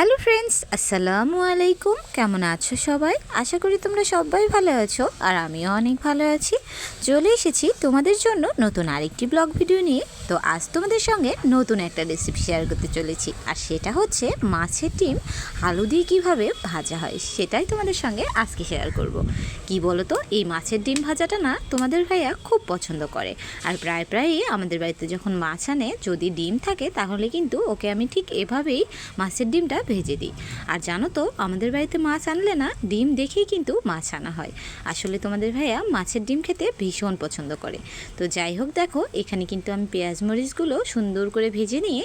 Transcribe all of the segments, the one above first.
Hello friends, আসসালামু আলাইকুম। কেমন আছো সবাই? আশা করি তোমরা সবাই ভালো আছো, আর আমিও অনেক ভালো আছি। চলে এসেছি তোমাদের জন্য নতুন আরেকটি ব্লগ ভিডিও নিয়ে। তো আজ তোমাদের সঙ্গে নতুন একটা রেসিপি শেয়ার করতে চলেছি, আর সেটা হচ্ছে মাছের ডিম আলু দিয়ে কীভাবে ভাজা হয়, সেটাই তোমাদের সঙ্গে আজকে শেয়ার করব। কি বলো তো, এই মাছের ডিম ভাজাটা না তোমাদের ভাইয়া খুব পছন্দ করে, আর প্রায়ই আমাদের বাড়িতে যখন মাছ আনে, যদি ডিম থাকে তাহলে কিন্তু ওকে আমি ঠিক এভাবেই মাছের ডিমটা ভেজে দিই। আর জানো তো, আমাদের বাড়িতে মাছ আনলে না ডিম দেখেই কিন্তু মাছ আনা হয়। আসলে তোমাদের ভাইয়া মাছের ডিম খেতে ভীষণ পছন্দ করে। তো যাই হোক, দেখো এখানে কিন্তু আমি পেঁয়াজ মরিচগুলো সুন্দর করে ভেজে নিয়ে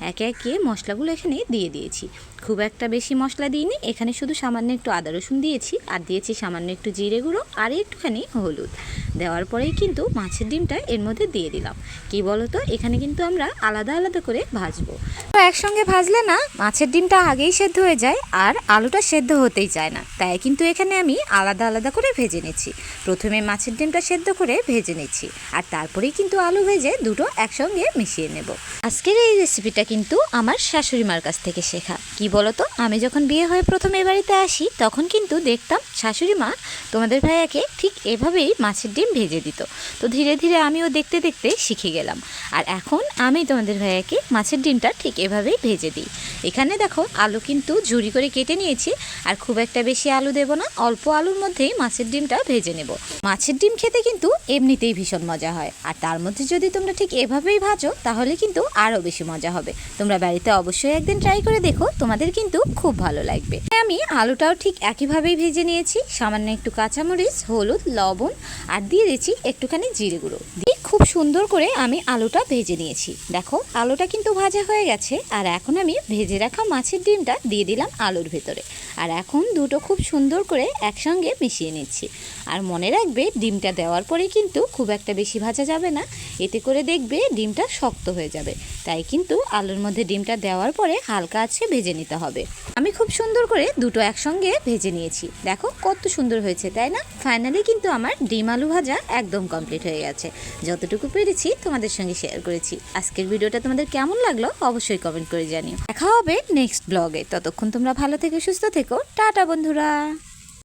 একে একে মশলাগুলো এখানে দিয়ে দিয়েছি। খুব একটা বেশি মশলা দিইনি, এখানে শুধু সামান্য একটু আদা রসুন দিয়েছি, আর দিয়েছি সামান্য একটু জিরে গুঁড়ো আর একটুখানি হলুদ। দেওয়ার পরেই কিন্তু মাছের ডিমটা এর মধ্যে দিয়ে দিলাম। কি বলো তো, এখানে কিন্তু আমরা আলাদা আলাদা করে ভাজবো। তো একসঙ্গে ভাজলে না মাছের ডিমটা আগেই সেদ্ধ হয়ে যায়, আর আলুটা সেদ্ধ হতেই চায় না। তাই কিন্তু এখানে আমি আলাদা আলাদা করে ভেজে নিচ্ছি। প্রথমে মাছের ডিমটা সেদ্ধ করে ভেজে নিচ্ছি, আর তারপরেই কিন্তু আলু ভেজে দুটো একসঙ্গে মিশিয়ে নেব। আজকের এই রেসিপিটা কিন্তু আমার শাশুড়ি মার কাছ থেকে শেখা। কি বলো তো, আমি যখন বিয়ে হয়ে প্রথম এ বাড়িতে আসি, তখন কিন্তু দেখতাম শাশুড়ি মা তোমাদের ভাইয়াকে ঠিক এভাবেই মাছের ডিম ভেজে দিত। তো ধীরে ধীরে আমিও দেখতে দেখতে শিখে গেলাম, আর এখন আমি তোমাদের ভাইয়াকে মাছের ডিমটা ঠিক এভাবেই ভেজে দিই। এখানে দেখো আলু কিন্তু ঝুরি করে কেটে নিয়েছি, আর খুব একটা বেশি আলু দেব না, অল্প আলুর মধ্যেই মাছের ডিমটা ভেজে নেব। মাছের ডিম খেতে কিন্তু এমনিতেই ভীষণ মজা হয়, আর তার মধ্যে যদি তোমরা ঠিক এভাবেই ভাজো তাহলে কিন্তু আরও বেশি মজা হবে। তোমরা বাড়িতে অবশ্যই একদিন ট্রাই করে দেখো, তোমাদের কিন্তু খুব ভালো লাগবে। আমি আলুটাও ঠিক একইভাবেই ভেজে নিয়েছি। সামান্য একটু কাঁচামরিচ, হলুদ, লবণ আর দিয়ে দিয়েছি একটুখানি জিরে গুঁড়ো দিয়ে খুব সুন্দর করে আমি আলুটা ভেজে নিয়েছি। দেখো আলুটা কিন্তু ভাজা হয়ে গেছে, আর এখন আমি ভেজে রাখা মাছের ডিমটা দিয়ে দিলাম আলুর ভেতরে, আর এখন দুটো খুব সুন্দর করে একসঙ্গে মিশিয়ে নিচ্ছি। আর মনে রাখবে, ডিমটা দেওয়ার পরে কিন্তু খুব একটা বেশি ভাজা যাবে না, এতে করে দেখবে ডিমটা শক্ত হয়ে যাবে। তাই কিন্তু আলুর মধ্যে ডিমটা দেওয়ার পরে হালকা আছে ভেজে নিতে হবে। আমি খুব সুন্দর করে দুটো একসঙ্গে ভেজে নিয়েছি। দেখো কত সুন্দর হয়েছে, তাই না? ফাইনালি কিন্তু আমার ডিম আলু ভাজা একদম কমপ্লিট হয়ে গেছে। যতটুকু পেরেছি তোমাদের সঙ্গে শেয়ার করেছি। আজকের ভিডিওটা তোমাদের কেমন লাগলো অবশ্যই কমেন্ট করে জানিও। দেখা হবে নেক্সট ব্লগে। ততক্ষণ তোমরা ভালো থেকো, সুস্থ থেকো। টাটা বন্ধুরা।